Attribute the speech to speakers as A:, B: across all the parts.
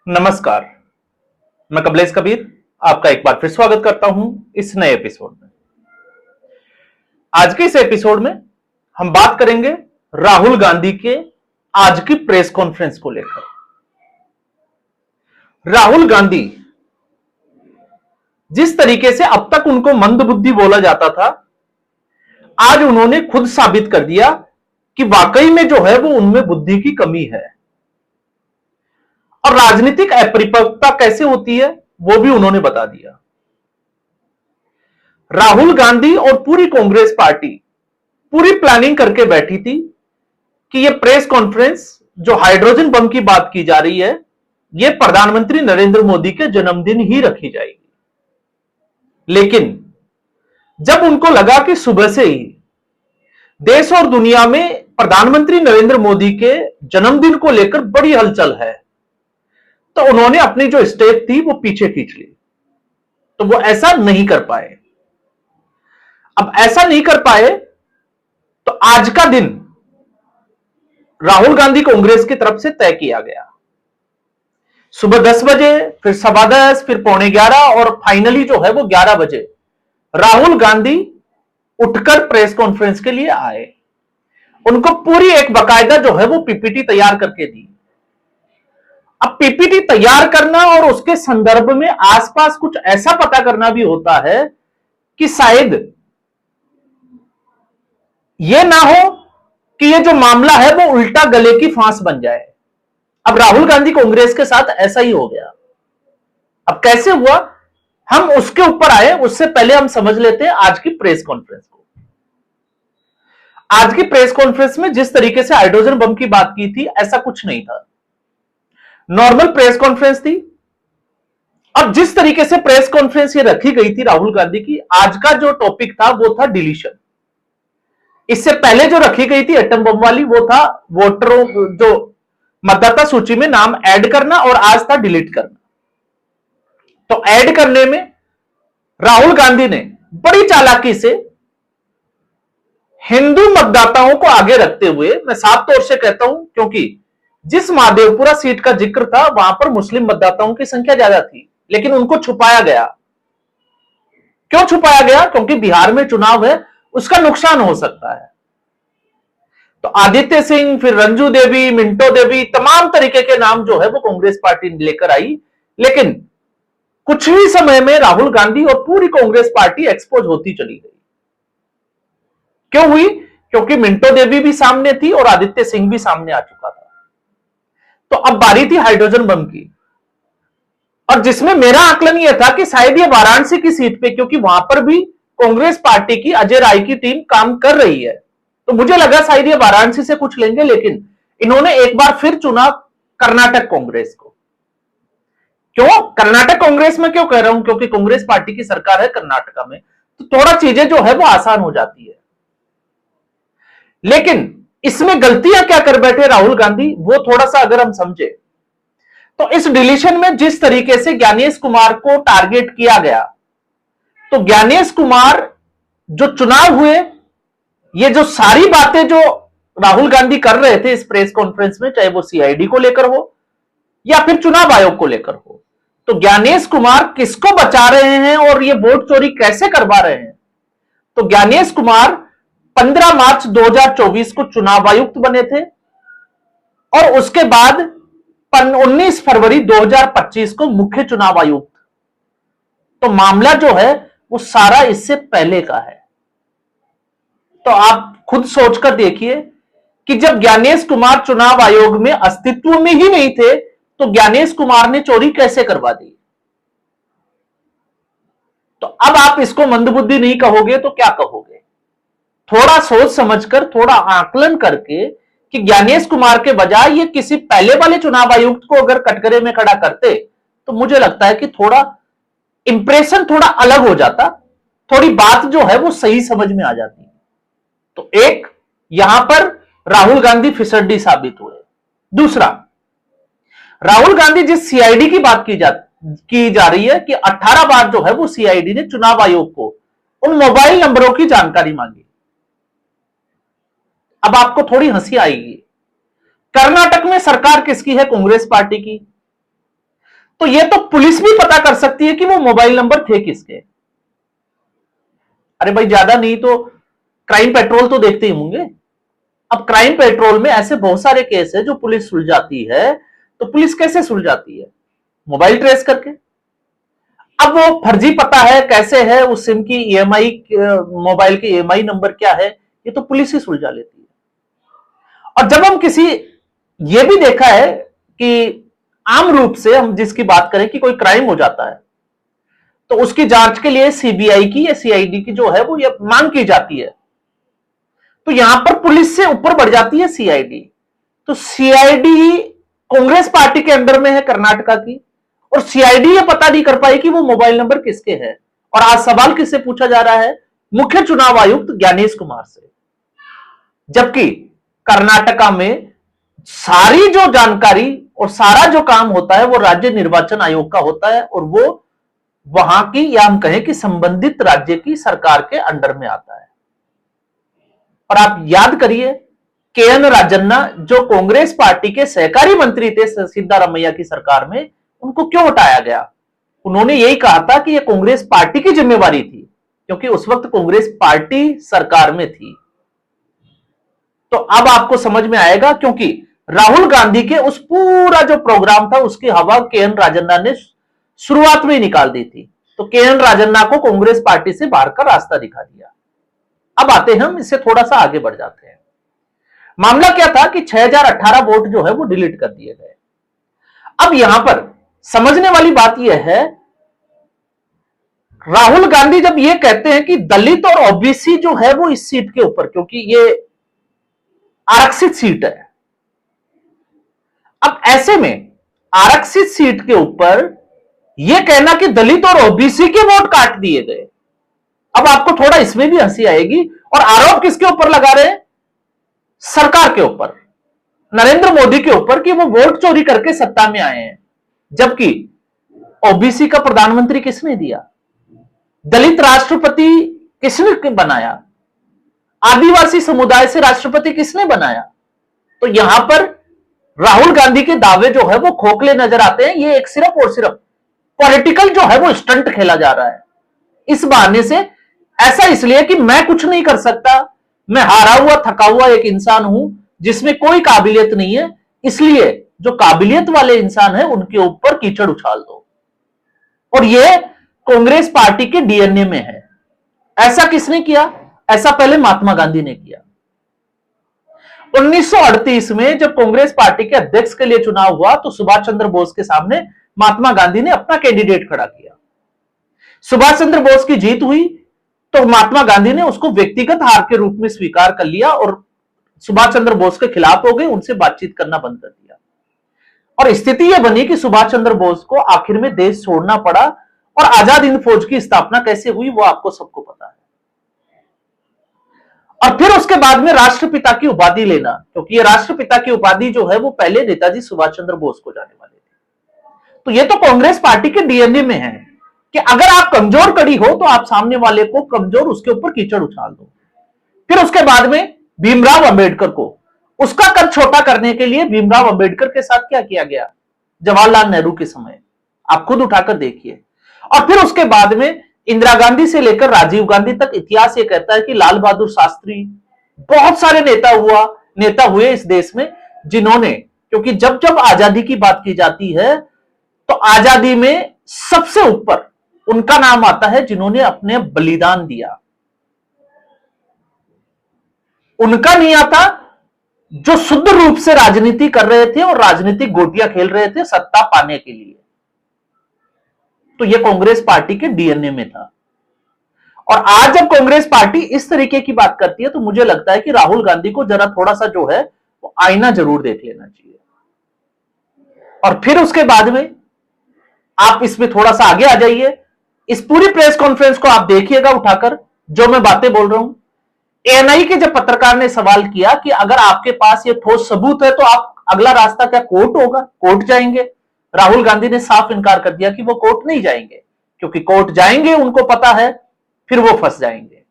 A: नमस्कार। मैं कमलेश कबीर आपका एक बार फिर स्वागत करता हूं इस नए एपिसोड में। आज के इस एपिसोड में हम बात करेंगे राहुल गांधी के आज की प्रेस कॉन्फ्रेंस को लेकर। राहुल गांधी जिस तरीके से अब तक उनको मंदबुद्धि बोला जाता था, आज उन्होंने खुद साबित कर दिया कि वाकई में जो है वो उनमें बुद्धि की कमी है और राजनीतिक अपरिपक्वता कैसे होती है वो भी उन्होंने बता दिया। राहुल गांधी और पूरी कांग्रेस पार्टी पूरी प्लानिंग करके बैठी थी कि यह प्रेस कॉन्फ्रेंस जो हाइड्रोजन बम की बात की जा रही है, यह प्रधानमंत्री नरेंद्र मोदी के जन्मदिन ही रखी जाएगी। लेकिन जब उनको लगा कि सुबह से ही देश और दुनिया में प्रधानमंत्री नरेंद्र मोदी के जन्मदिन को लेकर बड़ी हलचल है, तो उन्होंने अपनी जो स्टेप थी वो पीछे खींच ली। तो वो ऐसा नहीं कर पाए। अब ऐसा नहीं कर पाए तो आज का दिन राहुल गांधी कांग्रेस की तरफ से तय किया गया। सुबह 10 बजे, फिर 10:15, फिर 11:45 और फाइनली जो है वो 11 बजे राहुल गांधी उठकर प्रेस कॉन्फ्रेंस के लिए आए। उनको पूरी एक बाकायदा जो है वो पीपीटी तैयार करके दी। अब पीपीटी तैयार करना और उसके संदर्भ में आसपास कुछ ऐसा पता करना भी होता है कि शायद यह ना हो कि यह जो मामला है वो उल्टा गले की फांस बन जाए। अब राहुल गांधी कांग्रेस के साथ ऐसा ही हो गया। अब कैसे हुआ हम उसके ऊपर आए, उससे पहले हम समझ लेते हैं आज की प्रेस कॉन्फ्रेंस को। आज की प्रेस कॉन्फ्रेंस में जिस तरीके से हाइड्रोजन बम की बात की थी, ऐसा कुछ नहीं था। नॉर्मल प्रेस कॉन्फ्रेंस थी। अब जिस तरीके से प्रेस कॉन्फ्रेंस ये रखी गई थी राहुल गांधी की, आज का जो टॉपिक था वो था डिलीशन। इससे पहले जो रखी गई थी एटम बम वाली, वो था वोटरों जो मतदाता सूची में नाम ऐड करना, और आज था डिलीट करना। तो ऐड करने में राहुल गांधी ने बड़ी चालाकी से हिंदू मतदाताओं को आगे रखते हुए, मैं साफ तौर से कहता हूं क्योंकि जिस महादेवपुरा सीट का जिक्र था वहां पर मुस्लिम मतदाताओं की संख्या ज्यादा थी, लेकिन उनको छुपाया गया। क्यों छुपाया गया? क्योंकि बिहार में चुनाव है, उसका नुकसान हो सकता है। तो आदित्य सिंह, फिर रंजू देवी, मिंटो देवी, तमाम तरीके के नाम जो है वो कांग्रेस पार्टी लेकर आई। लेकिन कुछ ही समय में राहुल गांधी और पूरी कांग्रेस पार्टी एक्सपोज होती चली गई। क्यों हुई? क्योंकि मिंटो देवी भी सामने थी और आदित्य सिंह भी सामने आ चुका था। तो अब बारी थी हाइड्रोजन बम की, और जिसमें मेरा आकलन यह था कि शायद ये वाराणसी की सीट पे, क्योंकि वहां पर भी कांग्रेस पार्टी की अजय राय की टीम काम कर रही है, तो मुझे लगा शायद ये वाराणसी से कुछ लेंगे। लेकिन इन्होंने एक बार फिर चुना कर्नाटक कांग्रेस को। क्यों कर्नाटक कांग्रेस में क्यों कह रहा हूं? क्योंकि कांग्रेस पार्टी की सरकार है कर्नाटका में, तो थोड़ा चीजें जो है वो आसान हो जाती है। लेकिन इसमें गलतियां क्या कर बैठे राहुल गांधी, वो थोड़ा सा अगर हम समझे तो इस डिलीशन में जिस तरीके से ज्ञानेश कुमार को टारगेट किया गया, तो ज्ञानेश कुमार जो चुनाव हुए, ये जो सारी बातें जो राहुल गांधी कर रहे थे इस प्रेस कॉन्फ्रेंस में, चाहे वो सीआईडी को लेकर हो या फिर चुनाव आयोग को लेकर हो, तो ज्ञानेश कुमार किसको बचा रहे हैं और ये वोट चोरी कैसे करवा रहे हैं। तो ज्ञानेश कुमार 15 मार्च 2024 को चुनाव आयुक्त बने थे और उसके बाद 19 फरवरी 2025 को मुख्य चुनाव आयुक्त। तो मामला जो है वो सारा इससे पहले का है। तो आप खुद सोचकर देखिए कि जब ज्ञानेश कुमार चुनाव आयोग में अस्तित्व में ही नहीं थे, तो ज्ञानेश कुमार ने चोरी कैसे करवा दी। तो अब आप इसको मंदबुद्धि नहीं कहोगे तो क्या कहोगे? थोड़ा सोच समझकर, थोड़ा आकलन करके कि ज्ञानेश कुमार के बजाय ये किसी पहले वाले चुनाव आयुक्त को अगर कटघरे में खड़ा करते, तो मुझे लगता है कि थोड़ा इंप्रेशन थोड़ा अलग हो जाता, थोड़ी बात जो है वो सही समझ में आ जाती। तो एक यहां पर राहुल गांधी फिसड्डी साबित हुए। दूसरा, राहुल गांधी जिस सीआईडी की बात की जा रही है कि 18 बार जो है वो सीआईडी ने चुनाव आयोग को उन मोबाइल नंबरों की जानकारी मांगी। अब आपको थोड़ी हंसी आएगी। कर्नाटक में सरकार किसकी है? कांग्रेस पार्टी की। तो ये तो पुलिस भी पता कर सकती है कि वो मोबाइल नंबर थे किसके। अरे भाई ज्यादा नहीं तो क्राइम पेट्रोल तो देखते ही होंगे। अब क्राइम पेट्रोल में ऐसे बहुत सारे केस है जो पुलिस सुलझाती है। तो पुलिस कैसे सुलझाती है? मोबाइल ट्रेस करके। अब वो फर्जी पता है कैसे है, उस सिम की ईएमआई, मोबाइल की ईएमआई नंबर क्या है, ये तो पुलिस ही सुलझा लेती है। और जब हम किसी, ये भी देखा है कि आम रूप से हम जिसकी बात करें कि कोई क्राइम हो जाता है तो उसकी जांच के लिए सीबीआई की या सीआईडी की जो है वो ये मांग की जाती है। तो यहां पर पुलिस से ऊपर बढ़ जाती है सीआईडी। तो सीआईडी कांग्रेस पार्टी के अंडर में है कर्नाटका की, और सीआईडी ये पता नहीं कर पाई कि वो मोबाइल नंबर किसके हैं। और आज सवाल किससे पूछा जा रहा है? मुख्य चुनाव आयुक्त ज्ञानेश कुमार से। जबकि कर्नाटका में सारी जो जानकारी और सारा जो काम होता है वो राज्य निर्वाचन आयोग का होता है, और वो वहां की, या हम कहें कि संबंधित राज्य की सरकार के अंडर में आता है। और आप याद करिए, केएन राजन्ना जो कांग्रेस पार्टी के सहकारी मंत्री थे सिद्धारमैया की सरकार में, उनको क्यों हटाया गया? उन्होंने यही कहा था कि यह कांग्रेस पार्टी की जिम्मेवारी थी, क्योंकि उस वक्त कांग्रेस पार्टी सरकार में थी। तो अब आपको समझ में आएगा, क्योंकि राहुल गांधी के उस पूरा जो प्रोग्राम था उसकी हवा केएन राजन्ना ने शुरुआत में ही निकाल दी थी। तो केएन राजन्ना को कांग्रेस पार्टी से बाहर का रास्ता दिखा दिया। अब आते हैं हम, इससे थोड़ा सा आगे बढ़ जाते हैं। मामला क्या था कि 6018 वोट जो है वो डिलीट कर दिए गए। अब यहां पर समझने वाली बात यह है, राहुल गांधी जब ये कहते हैं कि दलित और ओबीसी जो है वो इस सीट के ऊपर, क्योंकि ये आरक्षित सीट है, अब ऐसे में आरक्षित सीट के ऊपर यह कहना कि दलित और ओबीसी के वोट काट दिए गए, अब आपको थोड़ा इसमें भी हंसी आएगी। और आरोप किसके ऊपर लगा रहे हैं? सरकार के ऊपर, नरेंद्र मोदी के ऊपर, कि वो वोट चोरी करके सत्ता में आए हैं। जबकि ओबीसी का प्रधानमंत्री किसने दिया? दलित राष्ट्रपति किसने बनाया? आदिवासी समुदाय से राष्ट्रपति किसने बनाया? तो यहां पर राहुल गांधी के दावे जो है वो खोखले नजर आते हैं। ये एक सिर्फ और सिर्फ पॉलिटिकल जो है वो स्टंट खेला जा रहा है इस बहाने से। ऐसा इसलिए कि मैं कुछ नहीं कर सकता, मैं हारा हुआ थका हुआ एक इंसान हूं जिसमें कोई काबिलियत नहीं है, इसलिए जो काबिलियत वाले इंसान है उनके ऊपर कीचड़ उछाल दो। और ये कांग्रेस पार्टी के डीएनए में है। ऐसा किसने किया? ऐसा पहले महात्मा गांधी ने किया। 1938 में जब कांग्रेस पार्टी के अध्यक्ष के लिए चुनाव हुआ तो सुभाष चंद्र बोस के सामने महात्मा गांधी ने अपना कैंडिडेट खड़ा किया। सुभाष चंद्र बोस की जीत हुई तो महात्मा गांधी ने उसको व्यक्तिगत हार के रूप में स्वीकार कर लिया और सुभाष चंद्र बोस के खिलाफ हो गए, उनसे बातचीत करना बंद कर दिया। और स्थिति यह बनी कि सुभाष चंद्र बोस को आखिर में देश छोड़ना पड़ा। और आजाद हिंद फौज की स्थापना कैसे हुई वो आपको सबको पता है। और फिर उसके बाद में राष्ट्रपिता की उपाधि लेना, क्योंकि ये राष्ट्रपिता की उपाधि जो है वो पहले नेताजी सुभाष चंद्र बोस को जाने वाले थे। तो ये तो कांग्रेस पार्टी के डीएनए में है कि अगर आप कमजोर कड़ी हो तो आप सामने वाले को कमजोर, उसके ऊपर कीचड़ उछाल दो। फिर उसके बाद में भीमराव अंबेडकर को उसका कद छोटा करने के लिए भीमराव अंबेडकर के साथ क्या किया गया जवाहरलाल नेहरू के समय, आप खुद उठाकर देखिए। और फिर उसके बाद में इंदिरा गांधी से लेकर राजीव गांधी तक इतिहास ये कहता है कि लाल बहादुर शास्त्री, बहुत सारे नेता हुए इस देश में जिन्होंने, क्योंकि जब जब आजादी की बात की जाती है तो आजादी में सबसे ऊपर उनका नाम आता है जिन्होंने अपने बलिदान दिया। उनका नहीं आता जो शुद्ध रूप से राजनीति कर रहे थे और राजनीतिक गोटियां खेल रहे थे सत्ता पाने के लिए। तो यह कांग्रेस पार्टी के डीएनए में था। और आज जब कांग्रेस पार्टी इस तरीके की बात करती है तो मुझे लगता है कि राहुल गांधी को जरा थोड़ा सा जो है वो आईना जरूर देख लेना चाहिए। और फिर उसके बाद में आप इसमें थोड़ा सा आगे आ जाइए, इस पूरी प्रेस कॉन्फ्रेंस को आप देखिएगा उठाकर, जो मैं बातें बोल रहा हूं। एएनआई के जब पत्रकार ने सवाल किया कि अगर आपके पास ये ठोस सबूत है तो आप अगला रास्ता क्या कोर्ट होगा, कोर्ट जाएंगे? राहुल गांधी ने साफ इनकार कर दिया कि वो कोर्ट नहीं जाएंगे, क्योंकि कोर्ट जाएंगे उनको पता है फिर वो फंस जाएंगे।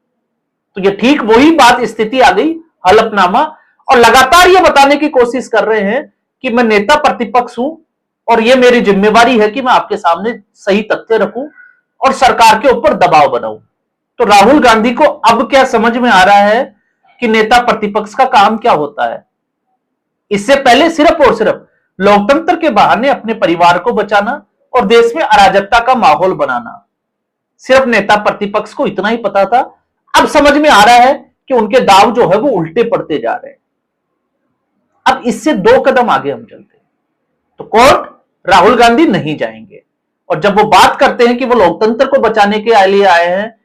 A: तो ये ठीक वही बात स्थिति आ गई, हलफनामा। और लगातार ये बताने की कोशिश कर रहे हैं कि मैं नेता प्रतिपक्ष हूं और यह मेरी जिम्मेवारी है कि मैं आपके सामने सही तथ्य रखूं और सरकार के ऊपर दबाव बनाऊं। तो राहुल गांधी को अब क्या समझ में आ रहा है कि नेता प्रतिपक्ष का काम क्या होता है। इससे पहले सिर्फ और सिर्फ लोकतंत्र के बहाने अपने परिवार को बचाना और देश में अराजकता का माहौल बनाना, सिर्फ नेता प्रतिपक्ष को इतना ही पता था। अब समझ में आ रहा है कि उनके दाव जो है वो उल्टे पड़ते जा रहे हैं। अब इससे 2 कदम आगे हम चलते हैं। तो कोर्ट राहुल गांधी नहीं जाएंगे, और जब वो बात करते हैं कि वो लोकतंत्र को बचाने के लिए आए हैं,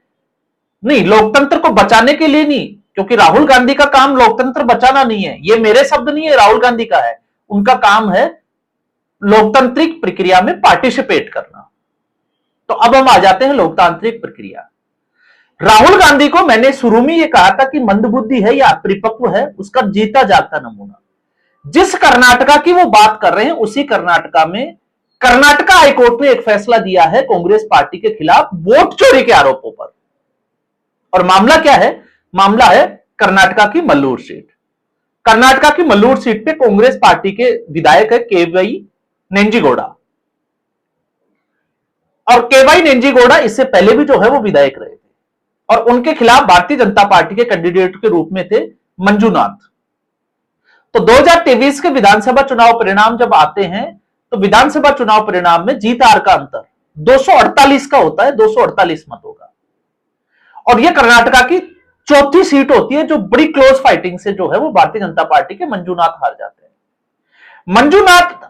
A: नहीं, लोकतंत्र को बचाने के लिए नहीं, क्योंकि राहुल गांधी का काम लोकतंत्र बचाना नहीं है। ये मेरे शब्द नहीं है, राहुल गांधी का है। उनका काम है लोकतांत्रिक प्रक्रिया में पार्टिसिपेट करना। तो अब हम आ जाते हैं लोकतांत्रिक प्रक्रिया। राहुल गांधी को मैंने शुरू में यह कहा था कि मंदबुद्धि है या परिपक्व है, उसका जीता जागता नमूना। जिस कर्नाटका की वो बात कर रहे हैं, उसी कर्नाटका में कर्नाटका हाईकोर्ट ने एक फैसला दिया है कांग्रेस पार्टी के खिलाफ वोट चोरी के आरोपों पर। और मामला क्या है? मामला है कर्नाटका की मल्लूर सीट। कर्नाटका की मल्लूर सीट पे कांग्रेस पार्टी के विधायक है केवाई नेंजीगौड़ा, और केवाई नेंजीगौड़ा इससे पहले भी जो है वो विधायक रहे थे, और उनके खिलाफ भारतीय जनता पार्टी के कैंडिडेट के रूप में थे मंजूनाथ। तो 2023 के विधानसभा चुनाव परिणाम जब आते हैं, तो विधानसभा चुनाव परिणाम में जीत हार का अंतर 248 का होता है, 248 मतों का। और यह कर्नाटका की चौथी सीट होती है जो बड़ी क्लोज फाइटिंग से जो है वो भारतीय जनता पार्टी के मंजूनाथ हार जाते हैं। मंजूनाथ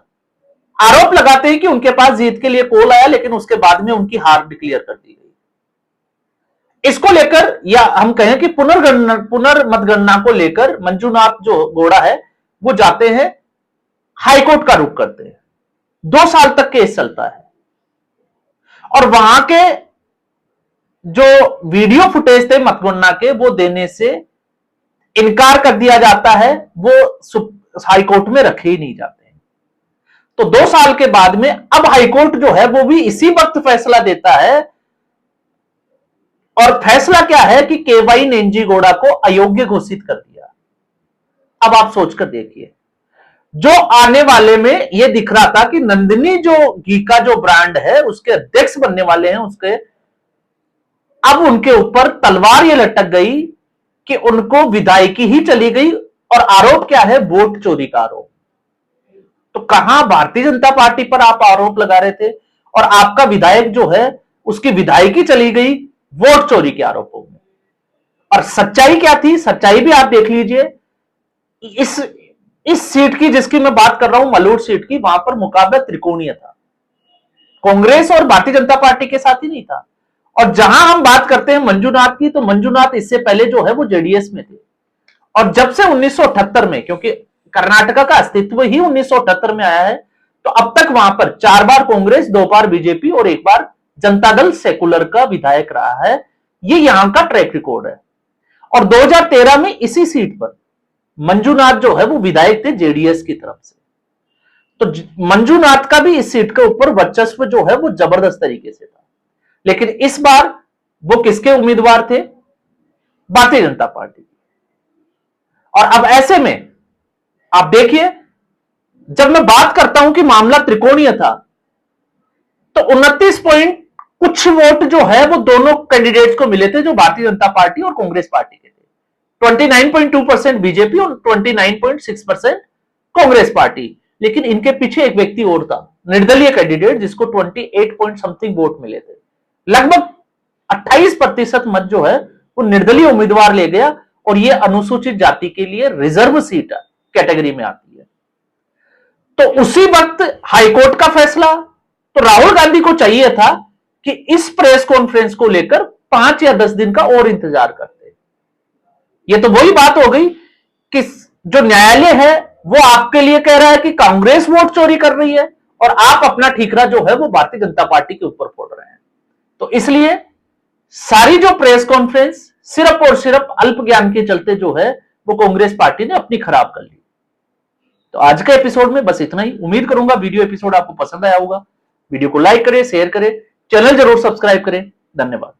A: आरोप लगाते हैं कि उनके पास जीत के लिए कॉल आया, लेकिन उसके बाद में उनकी हार डिक्लेयर कर दी गई। इसको लेकर, या हम कहें कि पुनर्मतगणना को लेकर मंजूनाथ जो घोड़ा है वो जाते हैं हाईकोर्ट का रुख करते हैं। 2 साल तक केस चलता है, और वहां के जो वीडियो फुटेज थे मतगणना के, वो देने से इनकार कर दिया जाता है, वो हाईकोर्ट में रखे ही नहीं जाते। तो 2 साल के बाद में अब हाईकोर्ट जो है वो भी इसी वक्त फैसला देता है, और फैसला क्या है कि केवाई नेंजीगौड़ा को अयोग्य घोषित कर दिया। अब आप सोचकर देखिए, जो आने वाले में यह दिख रहा था कि नंदिनी जो घी का जो ब्रांड है उसके अध्यक्ष बनने वाले हैं, उसके अब उनके ऊपर तलवार ये लटक गई कि उनको विधायकी ही चली गई, और आरोप क्या है? वोट चोरी का आरोप। तो कहां भारतीय जनता पार्टी पर आप आरोप लगा रहे थे, और आपका विधायक जो है उसकी विधायकी चली गई वोट चोरी के आरोपों में। और सच्चाई क्या थी? सच्चाई भी आप देख लीजिए। इस सीट की जिसकी मैं बात कर रहा हूं, मल्लूर सीट की, वहां पर मुकाबला त्रिकोणीय था, कांग्रेस और भारतीय जनता पार्टी के साथ ही नहीं था। और जहां हम बात करते हैं मंजूनाथ की, तो मंजूनाथ इससे पहले जो है वो जेडीएस में थे, और जब से 1978 में, क्योंकि कर्नाटका का अस्तित्व ही 1978 में आया है, तो अब तक वहां पर 4 बार कांग्रेस, 2 बार बीजेपी और 1 बार जनता दल सेकुलर का विधायक रहा है। ये यहां का ट्रैक रिकॉर्ड है। और 2013 में इसी सीट पर मंजूनाथ जो है वो विधायक थे जेडीएस की तरफ से। तो मंजूनाथ का भी इस सीट के ऊपर वर्चस्व जो है वो जबरदस्त तरीके से था। लेकिन इस बार वो किसके उम्मीदवार थे? भारतीय जनता पार्टी। और अब ऐसे में आप देखिए, जब मैं बात करता हूं कि मामला त्रिकोणीय था, तो 29 पॉइंट कुछ वोट जो है वो दोनों कैंडिडेट्स को मिले थे, जो भारतीय जनता पार्टी और कांग्रेस पार्टी के थे। 29.2% बीजेपी और 29.6% कांग्रेस पार्टी। लेकिन इनके पीछे एक व्यक्ति और था, निर्दलीय कैंडिडेट, जिसको 28 पॉइंट समथिंग वोट मिले थे। लगभग 28% मत जो है वो निर्दलीय उम्मीदवार ले गया, और ये अनुसूचित जाति के लिए रिजर्व सीट कैटेगरी में आती है। तो उसी वक्त हाईकोर्ट का फैसला, तो राहुल गांधी को चाहिए था कि इस प्रेस कॉन्फ्रेंस को लेकर 5 या 10 दिन का और इंतजार करते। ये तो वही बात हो गई कि जो न्यायालय है वो आपके लिए कह रहा है कि कांग्रेस वोट चोरी कर रही है, और आप अपना ठीकरा जो है वो भारतीय जनता पार्टी के ऊपर फोड़ रहे हैं। तो इसलिए सारी जो प्रेस कॉन्फ्रेंस सिर्फ और सिर्फ अल्प ज्ञान के चलते जो है वो कांग्रेस पार्टी ने अपनी खराब कर ली। तो आज के एपिसोड में बस इतना ही। उम्मीद करूंगा वीडियो एपिसोड आपको पसंद आया होगा। वीडियो को लाइक करें, शेयर करें, चैनल जरूर सब्सक्राइब करें। धन्यवाद।